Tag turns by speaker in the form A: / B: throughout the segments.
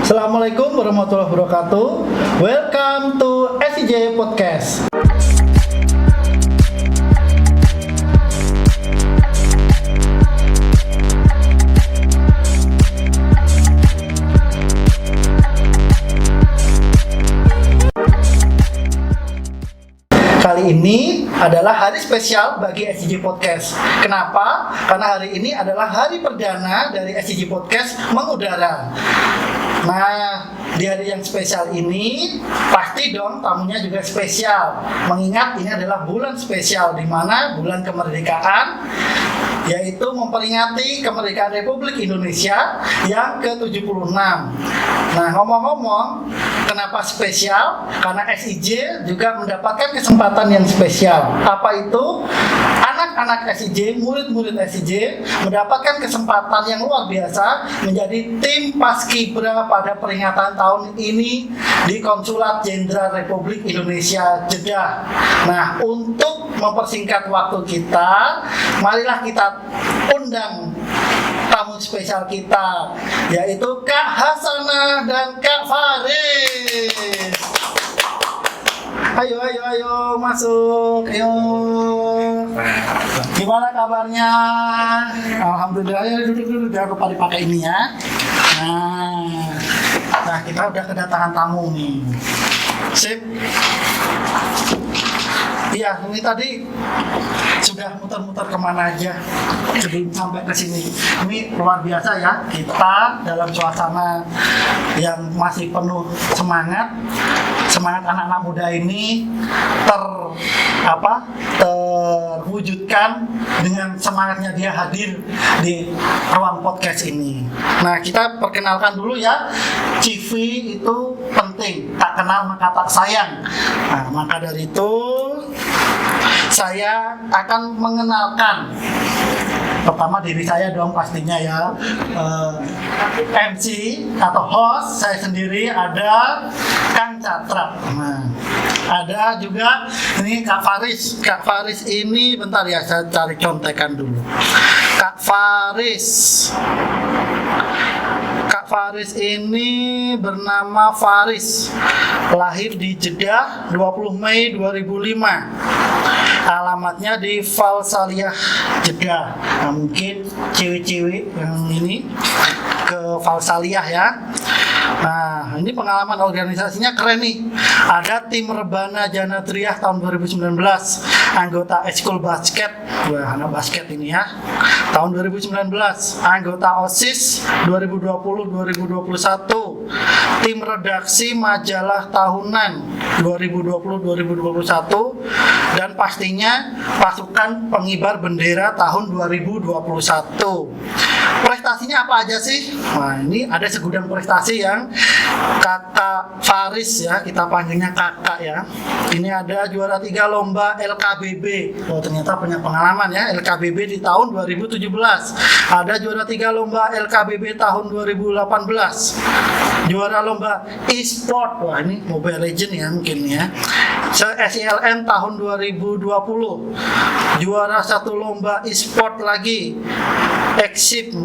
A: Assalamualaikum warahmatullahi wabarakatuh. Welcome to SCJ Podcast. Kali ini adalah hari spesial bagi SCJ Podcast. Kenapa? Karena hari ini adalah hari perdana dari SCJ Podcast mengudara. Nah, di hari yang spesial ini pasti dong tamunya juga spesial. Mengingat ini adalah bulan spesial, di mana bulan kemerdekaan, yaitu memperingati kemerdekaan Republik Indonesia yang ke-76. Nah, ngomong-ngomong, kenapa spesial? Karena SCJ juga mendapatkan kesempatan yang spesial. Apa itu? Anak-anak SCJ, murid-murid SCJ mendapatkan kesempatan yang luar biasa menjadi tim Paskibra pada peringatan tahun ini di Konsulat Jenderal Republik Indonesia Jeddah. Nah, untuk mempersingkat waktu kita, marilah kita undang tamu spesial kita, yaitu Kak Hasanah dan Kak Faris. Ayo masuk, ayo. Gimana kabarnya? Alhamdulillah, ya duduk biar lupa dipakai ini ya. Nah, kita udah kedatangan tamu nih. Sip. Iya, ini tadi sudah muter-muter kemana aja sebelum sampai ke sini. Ini luar biasa ya, kita dalam suasana yang masih penuh semangat anak-anak muda ini terwujudkan dengan semangatnya dia hadir di ruang podcast ini. Nah, kita perkenalkan dulu ya, CV itu penting, tak kenal maka tak sayang. Nah, maka dari itu saya akan mengenalkan pertama diri saya dong pastinya ya. MC atau host saya sendiri ada Kang Catra. Nah, ada juga ini Kak Faris. Kak Faris ini bentar ya, saya cari contekan dulu. Kak Faris ini bernama Faris, lahir di Jeddah 20 Mei 2005. Alamatnya di Valsaliyah Jeddah. Nah, mungkin cewek-cewek yang ini ke Valsaliyah ya. Nah, ini pengalaman organisasinya keren nih. Ada tim Rebana Janatriyah tahun 2019, anggota Ekskul Basket, wah anak basket ini ya, tahun 2019, anggota OSIS 2020-2021, tim redaksi majalah tahunan 2020-2021, dan pastinya pasukan pengibar bendera tahun 2021. Prestasinya apa aja sih? Nah, ini ada segudang prestasi yang Kakak Faris ya, kita panggilnya kakak ya. Ini ada juara 3 lomba LKBB. Oh, ternyata punya pengalaman ya, LKBB di tahun 2017. Ada juara 3 lomba LKBB tahun 2018. Juara lomba e-sport, wah ini Mobile Legends ya mungkin ya. SELN tahun 2020. Juara 1 lomba e-sport lagi, Exit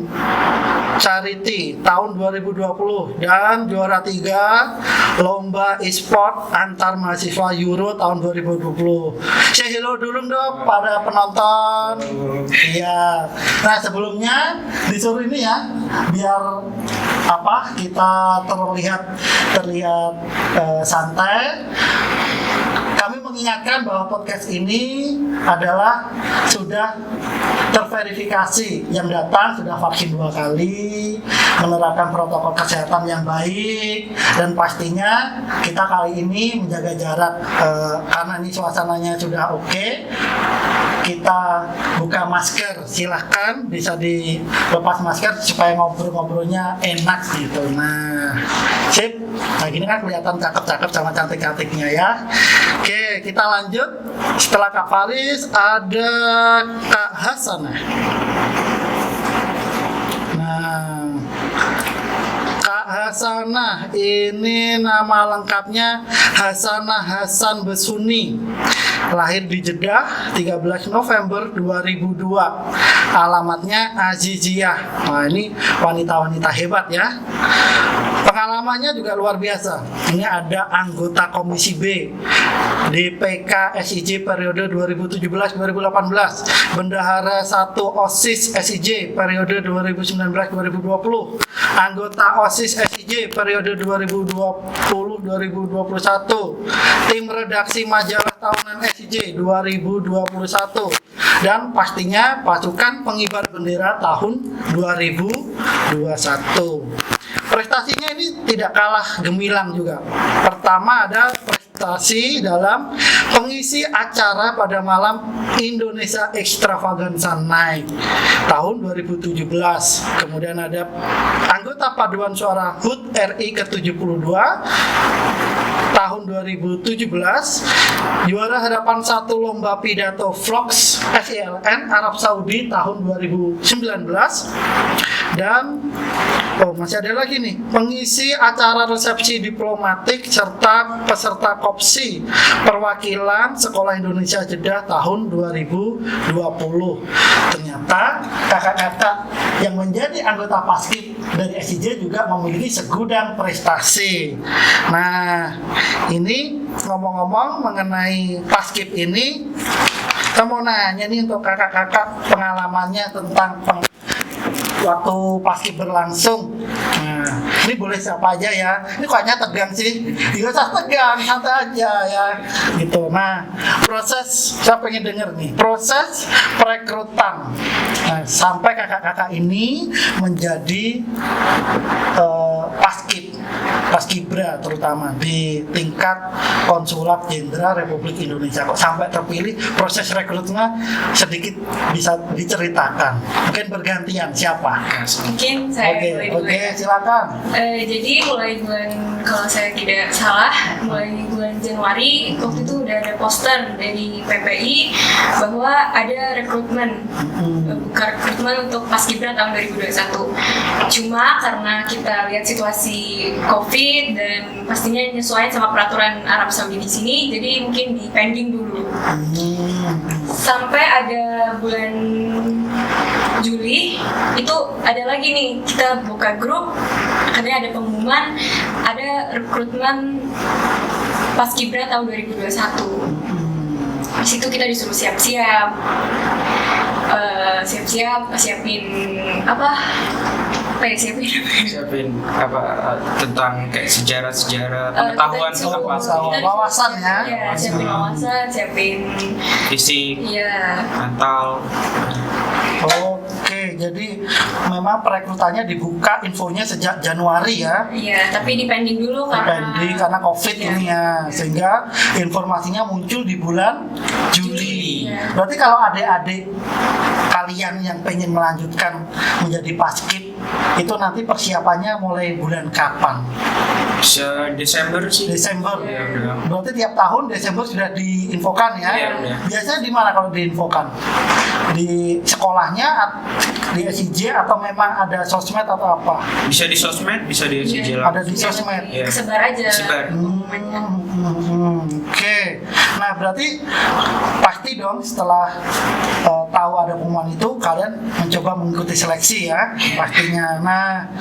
A: Charity tahun 2020, dan juara 3 lomba e-sport antar mahasiswa Euro tahun 2020. Say hello dulu dong pada penonton. Iya. Nah, sebelumnya disuruh ini ya, biar kita terlihat santai. Kami mengingatkan bahwa podcast ini adalah sudah terverifikasi, yang datang sudah vaksin 2 kali, menerapkan protokol kesehatan yang baik, dan pastinya kita kali ini menjaga jarak karena ini suasananya sudah oke. Kita buka masker, silahkan bisa dilepas masker supaya ngobrol-ngobrolnya enak gitu. Nah, sip. Nah, gini kan kelihatan cakep-cakep sama cantik-cantiknya ya. Oke, kita lanjut. Setelah Kak Faris ada Kak Hasanah. Nah, Kak Hasanah ini nama lengkapnya Hasanah Hasan Besuni. Lahir di Jeddah 13 November 2002. Alamatnya Aziziyah. Nah, ini wanita-wanita hebat ya. Pengalamannya juga luar biasa. Ini ada anggota Komisi B DPK SIJ periode 2017-2018, Bendahara 1 OSIS SIJ periode 2019-2020, anggota OSIS SIJ periode 2020-2021, tim redaksi majalah tahunan SIJ 2021, dan pastinya pasukan pengibar bendera tahun 2021. Prestasinya ini tidak kalah gemilang juga. Pertama ada prestasi dalam pengisi acara pada malam Indonesia Extravaganza Night tahun 2017. Kemudian ada anggota paduan suara HUT RI ke-72 tahun 2017, juara hadapan 1 lomba pidato Vlogs SELN Arab Saudi tahun 2019, dan masih ada lagi nih, pengisi acara resepsi diplomatik serta peserta kopsi perwakilan Sekolah Indonesia Jeddah tahun 2020. Ternyata kakak-kakak yang menjadi anggota Paskib dari SIJ juga memiliki segudang prestasi. Nah, ini ngomong-ngomong mengenai Paskib ini, saya mau nanya nih untuk kakak-kakak pengalamannya tentang waktu Paskib berlangsung. Nah, ini boleh siapa aja ya. Ini kayaknya tegang sih. Tidak usah tegang, santai aja ya. Gitu. Nah, proses saya pengen denger nih. Proses perekrutan. Nah, sampai kakak-kakak ini menjadi Paskibra terutama di tingkat Konsulat Jenderal Republik Indonesia. Kok sampai terpilih, proses rekrutnya sedikit bisa diceritakan. Mungkin bergantian siapa?
B: Mungkin saya
A: Oke, silakan.
B: Jadi mulai bulan, kalau saya tidak salah, mulai bulan Januari waktu itu udah ada poster dari PPI bahwa ada rekrutmen, buka rekrutmen untuk Paskibra tahun 2021. Cuma karena kita lihat situasi COVID dan pastinya menyesuaikan sama peraturan Arab Saudi di sini, jadi mungkin di pending dulu. Sampai ada bulan Juli itu ada lagi nih, kita buka grup, katanya ada pengumuman, ada rekrutmen Paskibra tahun 2021. Di situ kita disuruh siap-siap, siapin apa ya,
C: siapin apa tentang kayak sejarah pengetahuan
A: wawasan ya.
B: Iya, siapin wawasan, siapin
C: fisik, mental.
A: Oke, jadi memang perekrutannya dibuka infonya sejak Januari ya.
B: Iya, tapi dipending dulu
A: karena COVID ini ya, sehingga informasinya muncul di bulan Juli.
B: Iya.
A: Berarti kalau adik-adik kalian yang pengen melanjutkan menjadi Paskib, itu nanti persiapannya mulai bulan kapan?
C: Desember sih.
A: Desember.
C: Ya, udah.
A: Berarti tiap tahun Desember sudah diinfokan ya.
C: Iya, udah.
A: Biasanya di mana kalau diinfokan? Di sekolahnya, di SIJ, atau memang ada sosmed atau apa?
C: Bisa di sosmed, bisa di SIJ
A: Ada di sosmed.
C: Iya.
B: Kesebar aja.
C: Kesebar.
A: Oke. Nah, berarti pasti dong setelah tahu ada pengumuman itu kalian mencoba mengikuti seleksi ya, pastinya. Nah,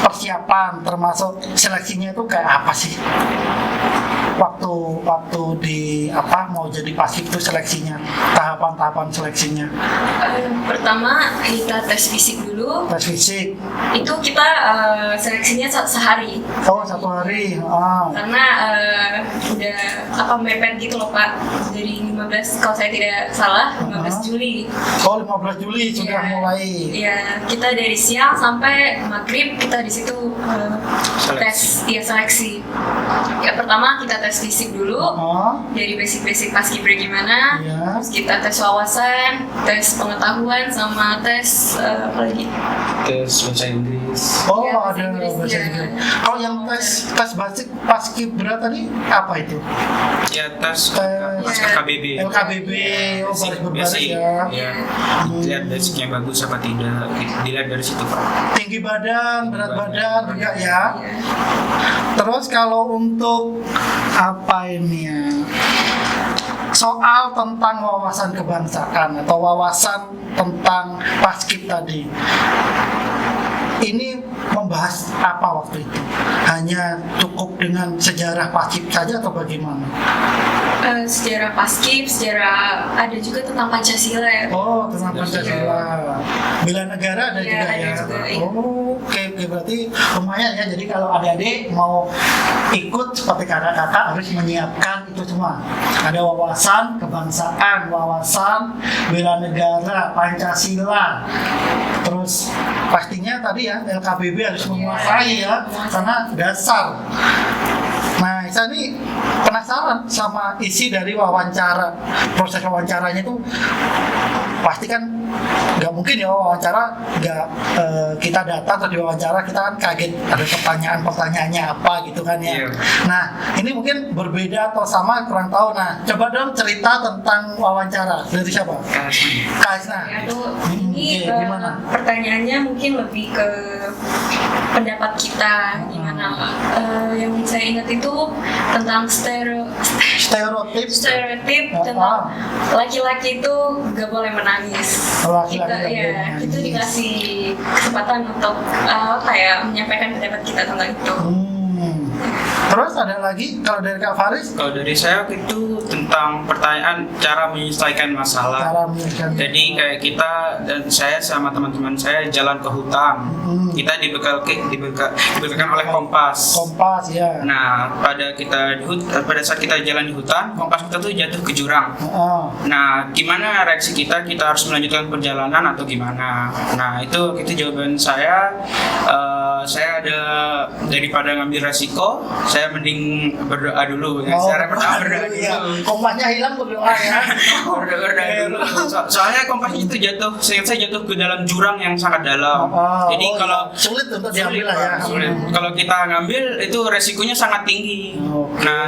A: persiapan termasuk seleksinya itu kayak apa sih? Waktu di mau jadi Paskib itu seleksinya, tahapan seleksinya.
B: Pertama kita tes fisik dulu.
A: Tes fisik.
B: Itu kita seleksinya sehari.
A: Oh, 1 hari.
B: Karena udah mepet gitu loh Pak, dari 15 kalau saya tidak salah 15 Juli.
A: Oh, 15 Juli sudah mulai.
B: Iya, kita dari siang sampai maghrib kita di situ seleksi. Ya pertama kita tes fisik dulu, dari basic Paskibra gimana, terus kita tes wawasan, tes pengetahuan, sama tes apa lagi?
C: Tes bahasa Inggris.
A: Oh, ya, ada bahasa Inggris. Kalau yang tes basic Paskibra tadi apa itu?
C: Ya, tes LKBB.
A: LKBB, baris berbaris ya.
C: Iya. Lihat basicnya bagus apa tidak, dilihat dari situ Pak.
A: Tinggi badan, berat badan juga ya. Terus kalau untuk soal tentang wawasan kebangsaan atau wawasan tentang Paskib tadi, ini membahas apa waktu itu? Hanya cukup dengan sejarah Paskib saja atau bagaimana?
B: Sejarah Paskib, sejarah ada juga tentang Pancasila ya.
A: Oh, tentang Pancasila. Bela negara ada
B: Iya,
A: juga
B: ada
A: ya.
B: juga, iya.
A: Oh, oke, berarti lumayan ya. Jadi kalau adik-adik mau ikut seperti kakak-kakak harus menyiapkan itu semua. Ada wawasan kebangsaan, wawasan bela negara, Pancasila. Terus pastinya tadi ya LKBB harus menguasai ya, karena dasar. Nah, saya ini penasaran sama isi dari wawancara. Proses wawancaranya itu pasti kan nggak mungkin ya wawancara nggak kita datang terus diwawancara kita kan kaget ada pertanyaannya apa gitu kan ya.
C: Iya.
A: Nah, ini mungkin berbeda atau sama kurang tahu. Nah, coba dong cerita tentang wawancara dari siapa? Kak Isna.
B: Ya, tuh ini
A: Oke, gimana?
B: pertanyaannya mungkin lebih ke pendapat kita gimana. Yang saya ingat itu tentang
A: Stereotip.
B: stereotip
A: Apa?
B: tentang laki-laki itu gak boleh menangis.
A: Laki-laki
B: Kita
A: nggak boleh
B: ya
A: menangis.
B: itu dikasih kesempatan untuk menyampaikan pendapat kita tentang itu.
A: Terus ada lagi kalau dari Kak Faris?
C: Kalau dari saya waktu itu tentang pertanyaan cara menyelesaikan masalah.
A: Cara menyelesaikan.
C: Jadi kayak kita dan saya sama teman-teman saya jalan ke hutan. Kita dibekalkan oleh kompas.
A: Kompas ya.
C: Nah, pada saat kita jalan di hutan, kompas kita tuh jatuh ke jurang.
A: Oh.
C: Nah, gimana reaksi kita? Kita harus melanjutkan perjalanan atau gimana? Nah, itu jawaban saya. Saya ada daripada ngambil resiko, saya mending berdoa dulu. Saya pertama berdoa dulu.
A: Ya. Kompasnya hilang berdoa ya.
C: Berdoa dulu. Soalnya kompas itu saya jatuh ke dalam jurang yang sangat dalam. Jadi kalau
A: sulit untuk diambil lah ya.
C: sulit. Kalau kita ngambil itu resikonya sangat tinggi.
A: Oke.
C: Nah,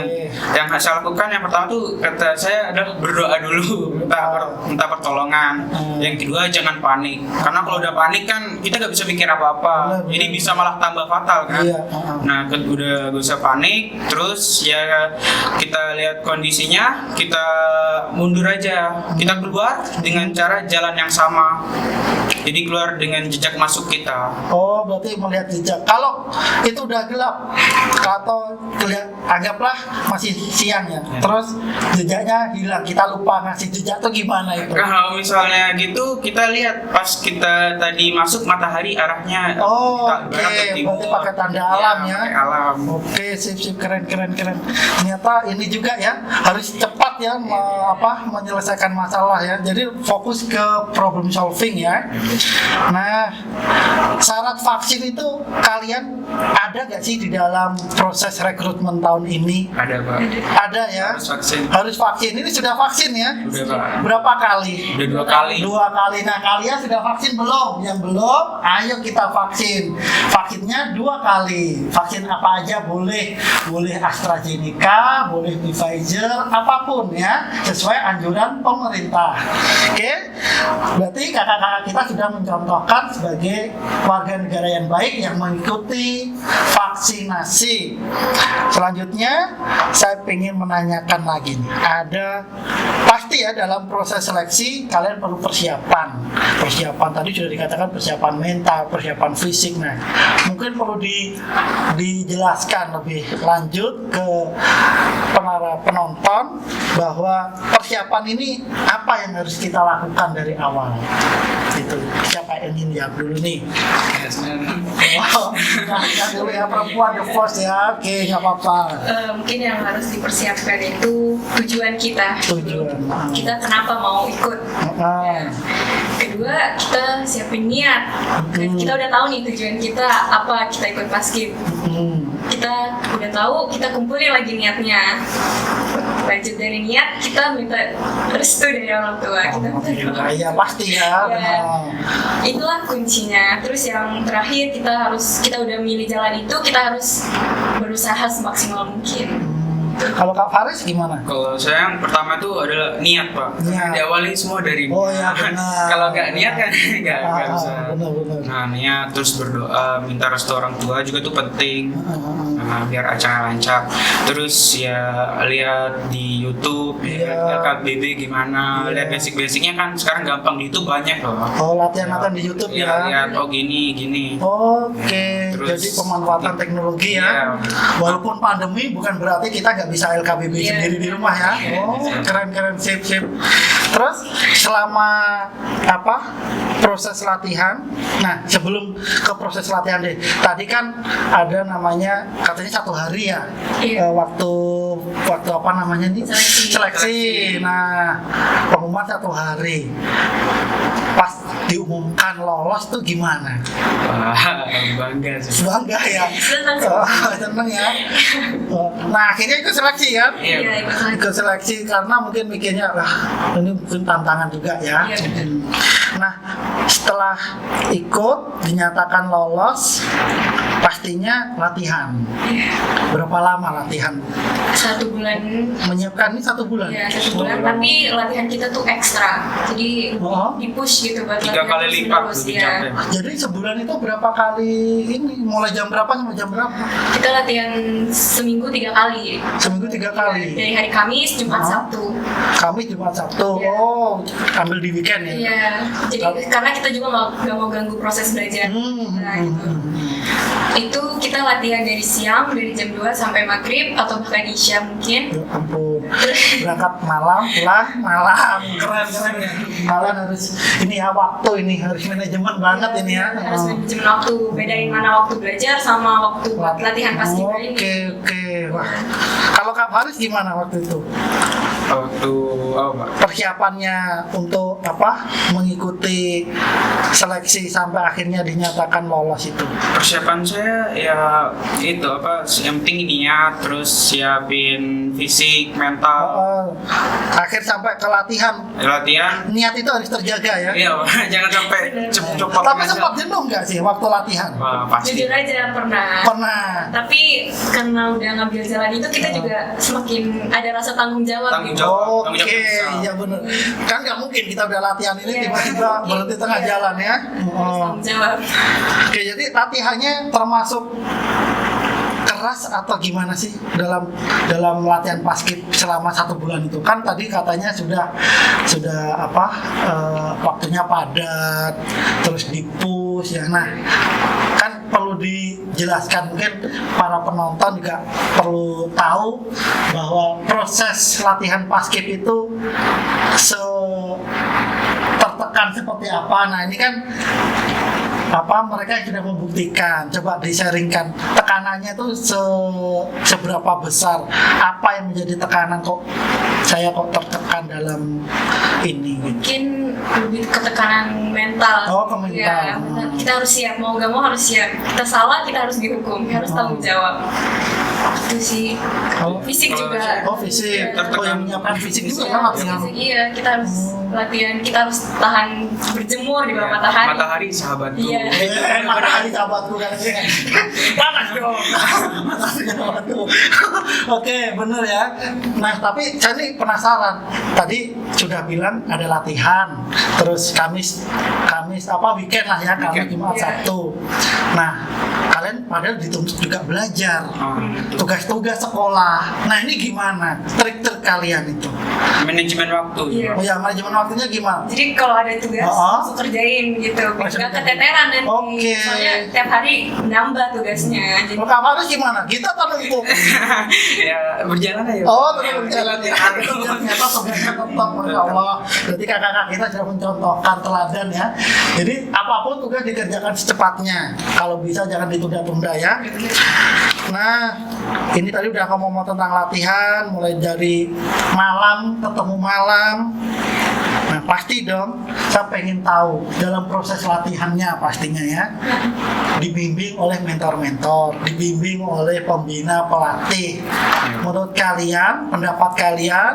C: yang saya lakukan yang pertama tuh kata saya adalah berdoa dulu, minta pertolongan. Yang kedua jangan panik, karena kalau udah panik kan kita nggak bisa mikir apa-apa.
A: Benar.
C: Jadi bisa malah tambah fatal kan.
A: Iya.
C: Nah, udah gak usah panik. Terus ya kita lihat kondisinya, kita mundur aja. Kita keluar dengan cara jalan yang sama. Jadi keluar dengan jejak masuk kita.
A: Oh, berarti melihat jejak. Kalau itu udah gelap atau anggaplah masih siang ya. Terus jejaknya hilang, kita lupa ngasih jejak tuh gimana itu?
C: Kalau misalnya gitu, kita lihat pas kita tadi masuk matahari arahnya
A: Oh,
C: barat
A: oke.
C: ke timur.
A: Berarti pakai tanda alam ya.
C: Pakai alam.
A: Oke, sip keren. Ternyata ini juga ya harus cepat ya menyelesaikan masalah ya. Jadi fokus ke problem solving ya. Nah, syarat vaksin itu kalian ada nggak sih di dalam proses rekrutmen tahun ini?
C: Ada Pak.
A: Ada ya.
C: Harus vaksin.
A: Ini sudah vaksin ya?
C: Udah Pak.
A: Berapa kali?
C: Udah 2 kali.
A: 2 kali. Nah, kalian sudah vaksin belum? Yang belum, ayo kita vaksin. Vaksinnya 2 kali. Vaksin apa aja boleh. Boleh AstraZeneca, boleh Pfizer, apapun ya, sesuai anjuran pemerintah. Oke? Berarti kakak-kakak kita sudah mencontohkan sebagai warga negara yang baik yang mengikuti vaksinasi. Selanjutnya, saya ingin menanyakan lagi nih. Pasti ya dalam proses seleksi kalian perlu persiapan. Persiapan tadi sudah dikatakan persiapan mental, persiapan fisik. Nah, mungkin perlu dijelaskan lebih lanjut ke para penonton bahwa persiapan ini apa yang harus kita lakukan dari awal. Itu siapa yang ingin jawab dulu nih? Wow, dulu ya perempuan the first ya. Oke, nggak apa-apa.
B: Mungkin yang harus dipersiapkan itu tujuan kita. Kita kenapa mau ikut. Kedua, kita siapin niat. Kita udah tahu nih tujuan kita apa, kita ikut Paskib. Kita udah tahu, kita kumpulin lagi niatnya. Lanjut dari niat, kita minta restu dari orang tua. Kita minta doa.
A: Iya pasti ya.
B: Itulah kuncinya. Terus yang terakhir, kita udah milih jalan itu, kita harus berusaha semaksimal mungkin.
A: Kalau Kak Faris gimana?
C: Kalau saya yang pertama tuh adalah niat, Pak.
A: Niat.
C: Diawali semua dari
A: Oh ya benar.
C: kalau nggak niat kan nggak bisa.
A: Benar.
C: Nah, niat terus berdoa, minta restu orang tua juga tuh penting. Nah, biar acara lancar. Terus ya lihat di YouTube,
A: Iya.
C: LKBB gimana,
A: Iya.
C: lihat basic-basicnya kan sekarang gampang di YouTube banyak loh.
A: Oh latihan-latihan di YouTube ya.
C: Lihat oh gini.
A: Oke,
C: Terus-
A: jadi pemanfaatan teknologi ya.
C: Iya.
A: Walaupun pandemi bukan berarti kita nggak bisa LKBB
B: Iya.
A: sendiri di rumah ya. Oh, keren, sip. Terus selama proses latihan? Nah, sebelum ke proses latihan deh. Tadi kan ada namanya katanya 1 hari ya.
B: Iya.
A: Waktu apa namanya nih?
B: Seleksi.
A: Nah, pengumuman 1 hari. Pas diumumkan lolos tuh gimana?
C: Wah, bangga sih.
A: Bangga ya.
B: Senang.
A: Seneng ya. Nah akhirnya ikut seleksi kan?
B: Iya, ikut seleksi.
A: Ikut seleksi karena mungkin mikirnya ini mungkin tantangan juga ya.
B: Iya, benar.
A: Nah setelah ikut dinyatakan lolos, pastinya latihan.
B: Iya.
A: Berapa lama latihan?
B: 1 bulan.
A: Menyiapkan ini 1 bulan.
B: Ya, 1 bulan. Tapi latihan kita tuh ekstra. Jadi
A: Oh.
B: di-push gitu buat
C: 3 kali
B: terus
C: lipat
B: menerus,
C: lebih
B: ya.
C: capek.
A: Jadi sebulan itu berapa kali ini? Mulai jam berapa sampai jam berapa?
B: Kita latihan seminggu 3 kali.
A: Seminggu 3 kali.
B: Dari hari Kamis, Jumat,
A: Oh.
B: Sabtu.
A: Kamis, Jumat, Sabtu.
B: Iya.
A: Oh, ambil di weekend ya?
B: Iya. Jadi karena kita juga nggak mau ganggu proses belajar. Nah, gitu. Itu kita latihan dari siang, dari jam 2 sampai maghrib atau bahkan isya mungkin.
A: Ya ampun, berangkat malam, pulang malam, keren ya. Malam harus ini ya waktu ini harus manajemen banget ini ya.
B: Harus manajemen waktu, bedain mana waktu belajar sama waktu buat latihan pas kita ini.
A: Oke. Wah, kalau Kak Faris gimana waktu itu?
C: Waktu Pak?
A: Persiapannya untuk mengikuti seleksi sampai akhirnya dinyatakan lolos itu.
C: Persiapan saya ya itu yang penting niat, terus siapin fisik, mental,
A: Oh, akhir sampai ke latihan,
C: latihan.
A: niat itu harus terjaga ya.
C: Iya, jangan sampai cepat.
A: Tapi sempat jenuh nggak sih waktu latihan?
C: Wah, pasti.
B: Jujur aja pernah.
A: Pernah.
B: Tapi karena udah ngambil jalan itu kita juga semakin ada rasa tanggung jawab.
C: Tanggung
B: gitu.
C: jawab.
A: Oke,
C: besar.
A: iya bener. Kan nggak mungkin kita udah latihan ini
B: Iya.
A: tiba-tiba berhenti tengah
B: Iya.
A: jalan ya.
B: Harus
A: Oh.
B: tanggung jawab.
A: Oke, jadi latihannya termasuk keras atau gimana sih dalam latihan paskib selama 1 bulan itu? Kan tadi katanya sudah waktunya padat, terus dipush ya. Nah, kan perlu dijelaskan, mungkin para penonton juga perlu tahu bahwa proses latihan paskib itu tertekan seperti apa. Nah ini kan mereka yang sudah membuktikan, coba disaringkan tekanannya itu seberapa besar, apa yang menjadi tekanan saya tertekan dalam ini gitu.
B: Mungkin lebih ke tekanan mental.
A: Oh, ke mental.
B: Ya, kita harus siap, mau gak mau harus siap. Kita salah, kita harus dihukum, harus tanggung jawab. Itu sih.
A: Kalau-
B: Fisik juga.
A: Oh fisik,
B: Iya.
A: yang menyiapkan fisik juga
B: Iya,
A: kan latihan.
B: fisik, iya, kita harus latihan, kita harus tahan berjemur di bawah matahari.
C: Matahari sahabatku.
B: Iya.
A: Matahari sahabatku kan panas dong. Matahari sahabatku. Oke, bener ya. Nah, tapi saya nih penasaran. Tadi sudah bilang ada latihan, terus Kamis weekend lah ya, Kamis,
C: Weekend.
A: Jumat,
B: Iya.
A: Sabtu. Nah, kalian padahal dituntut juga belajar.
C: Betul.
A: Tugas-tugas sekolah. Nah, ini gimana? Trik-trik kalian itu?
C: Manajemen waktu.
B: Iya.
A: Oh ya, manajemen waktunya gimana?
B: Jadi kalau ada tugas, langsung kerjain gitu.
A: Langsung
B: Gak keteteran nanti.
A: Oke.
B: Soalnya tiap hari nambah tugasnya. Jadi
A: Kalau Kak Faris gimana? Kita tentu.
C: Ya berjalan aja.
A: Oh, tetap berjalan ya. Ternyata tugasnya tetap, Masya Allah. Berarti kakak-kakak kita sudah mencontohkan teladan ya. Jadi apapun tugas dikerjakan secepatnya. Kalau bisa jangan ditunda-tunda ya. Nah, ini tadi udah ngomong tentang latihan, mulai dari malam ketemu malam. Nah, pasti dong, saya pengen tahu dalam proses latihannya pastinya ya. Dibimbing oleh mentor-mentor, dibimbing oleh pembina pelatih. Menurut kalian, pendapat kalian,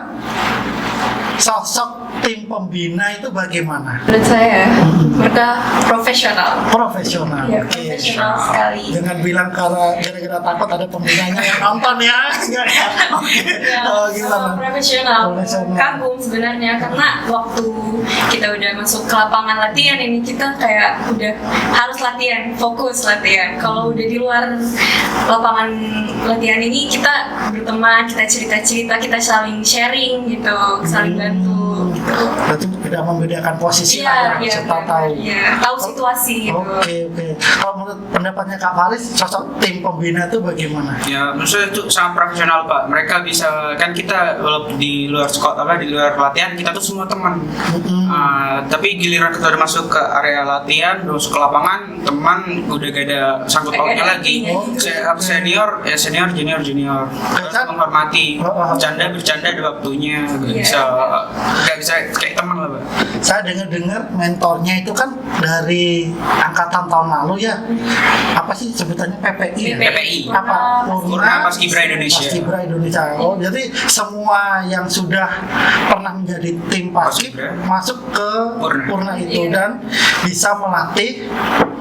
A: sosok tim pembina itu bagaimana?
B: Menurut saya mereka profesional.
A: Profesional.
B: Ya,
A: Oke.
B: profesional sekali.
A: Jangan bilang karena gara-gara takut ada pembinanya yang nonton ya. Enggak ya? Oke.
B: Ya,
A: Oh, gimana?
B: profesional.
A: Profesional.
B: Kagum sebenarnya karena waktu kita udah masuk ke lapangan latihan ini kita kayak udah harus latihan, fokus latihan. Kalau udah di luar lapangan latihan ini kita berteman, kita cerita-cerita, kita saling sharing gitu, saling bantu gitu.
A: Berarti tidak membedakan posisi lah ya, serta tahu.
B: Iya, tahu situasi gitu.
A: Oke. Kalau menurut pendapatnya Kak Faris, sosok tim pembina itu bagaimana?
C: Ya, menurut saya itu sangat profesional Pak. Mereka bisa, kan kita walaupun di luar sekolah di luar pelatihan kita tuh semua teman. Tapi giliran kita udah masuk ke area latihan, udah masuk ke lapangan, teman udah gak ada sangkut pautnya lagi. Senior, junior. Harus menghormati. Bercanda ada waktunya. Gak bisa kayak teman lah Pak.
A: Saya dengar mentornya itu kan dari angkatan tahun lalu ya. Apa sih sebutannya PPI?
C: PPI.
A: Apa?
C: Purna Paskibra Indonesia.
A: Paskibra Indonesia. Oh, jadi semua yang sudah pernah menjadi tim Paskib masuk ke Purna itu dan bisa melatih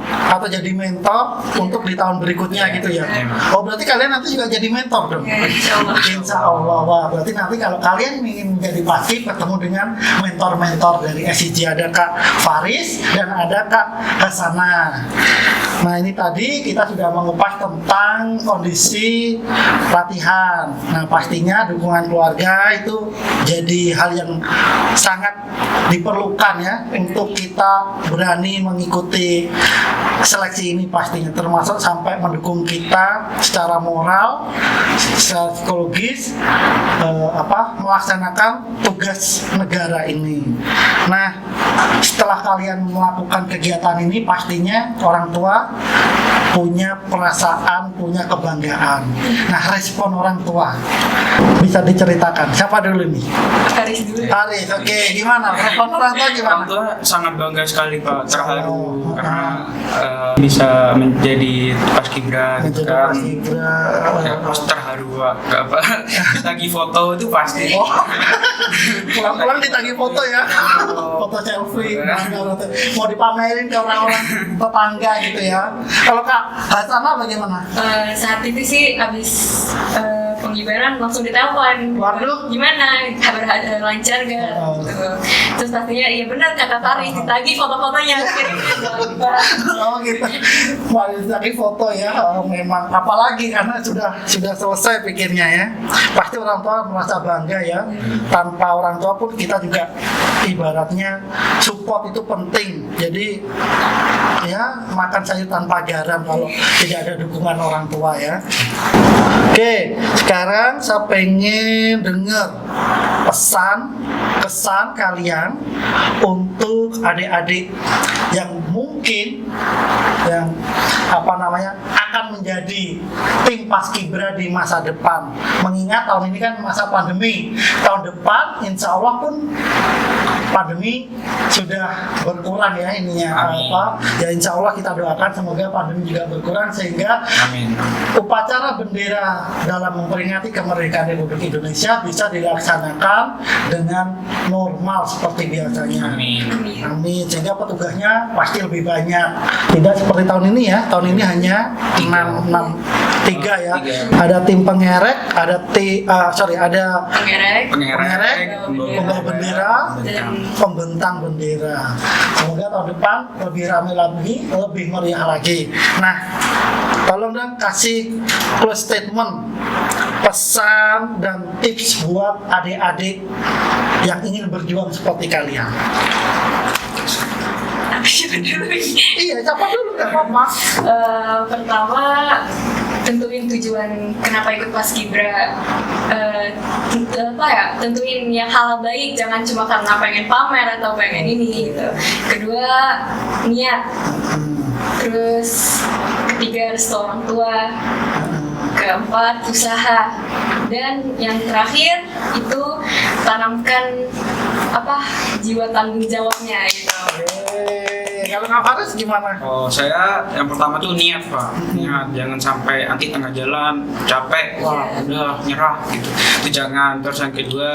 A: atau jadi mentor untuk di tahun berikutnya gitu ya. Oh, berarti kalian nanti juga jadi mentor dong?
B: Ya,
A: Insya Allah. Wah, berarti nanti kalau kalian ingin menjadi Paskib ketemu dengan mentor-mentor dari SCJ, ada Kak Faris dan ada Kak Hasana. Nah, ini tadi kita sudah mengupas tentang kondisi latihan. Nah, pastinya dukungan keluarga itu jadi hal yang sangat diperlukan ya untuk kita berani mengikuti seleksi ini pastinya, termasuk sampai mendukung kita secara moral, secara psikologis, melaksanakan tugas negara ini. Nah, setelah kalian melakukan kegiatan ini, pastinya orang tua punya perasaan, punya kebanggaan. Nah, respon orang tua bisa diceritakan. Siapa dulu nih?
B: Haris dulu.
A: Haris, oke. Gimana? Respon orang tua gimana?
C: Orang tua sangat bangga sekali Pak, terharu karena bisa menjadi Paskibra gitu kan. Ya, pasti terharu Pak, nggak apa. Lagi foto itu pasti.
A: Pulang-pulang ditagih foto ya, foto selfie, mau dipamerin ke orang-orang tetangga gitu ya. Kalau Kak Hasana bagaimana?
B: Saat itu sih abis pengibaran langsung ditelepon.
A: Waduh.
B: Gimana? Kabar lancar gak? Gitu. Terus pastinya iya benar kata Faris, ditagih foto-fotonya kirimnya jangan dibahas.
A: Oh gitu, mau ditagih foto ya. Memang apalagi karena sudah selesai pikirnya ya. Pasti orang tua merasa bangga ya. Tanpa orang tua pun kita juga ibaratnya support itu penting. Jadi ya makan sayur tanpa garam kalau tidak ada dukungan orang tua ya. Oke, sekarang saya pengen dengar kesan kalian untuk adik-adik yang mungkin akan menjadi tim Paskibra di masa depan. Mengingat tahun ini kan masa pandemi. Tahun depan insya Allah pun pandemi sudah berkurang ya ininya. Ya insya Allah kita doakan semoga pandemi juga berkurang sehingga upacara bendera dalam memperingati kemerdekaan Republik Indonesia bisa dilaksanakan dengan normal seperti biasanya. Amin. Sehingga petugasnya pasti lebih banyak. Tidak seperti tahun ini ya. Tahun ini hanya 3 ya. Ada tim pengerek, ada pengerek, pembawa bendera, pembentang bendera. Semoga tahun depan lebih ramai lagi, lebih meriah lagi. Nah, tolong dong kasih close statement, pesan dan tips buat adik-adik yang ingin berjuang seperti kalian. Iya, siapa dulu nggak apa-apa.
B: Pertama, tentuin tujuan kenapa ikut Paskibra. Tentuin yang hal baik, jangan cuma karena pengen pamer atau pengen ini gitu. Kedua, niat. Terus ketiga, restu orang tua. Keempat, usaha. Dan yang terakhir itu tanamkan jiwa tanggung jawabnya gitu.
A: kalau Kak Faris gimana?
C: Oh, saya yang pertama tuh niat, Pak. Niat, jangan sampai nanti tengah jalan capek, wah udah nyerah gitu. Itu jangan. Terus yang kedua,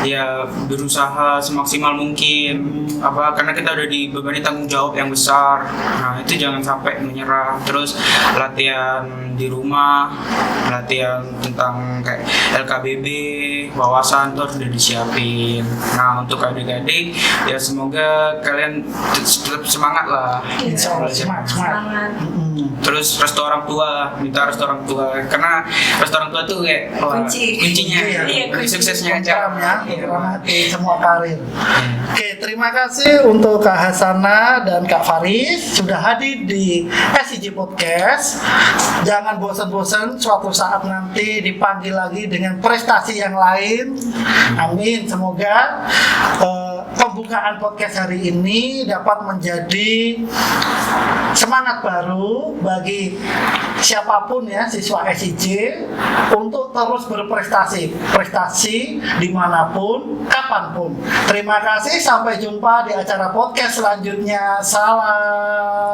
C: ya berusaha semaksimal mungkin. Karena kita udah dibebani tanggung jawab yang besar. Nah, itu jangan sampai menyerah. Terus latihan di rumah, latihan tentang kayak LKBB, wawasan tuh udah disiapin. Nah, untuk adik-adik ya semoga kalian tetap semangat lah.
A: Insya Allah semangat.
B: Semangat.
C: Terus restu orang tua, minta restu orang tua, karena restu orang tua tuh kayak kuncinya,
B: Iya, kunci.
C: suksesnya aja.
A: Program di semua karir. Oke, terima kasih untuk Kak Hasana dan Kak Faris sudah hadir di SCJ Podcast. Jangan bosan-bosan, suatu saat nanti dipanggil lagi dengan prestasi yang lain. Amin. Semoga pembukaan podcast hari ini dapat menjadi semangat baru bagi siapapun ya siswa SIJ untuk terus prestasi dimanapun, kapanpun. Terima kasih, sampai jumpa di acara podcast selanjutnya. Salam.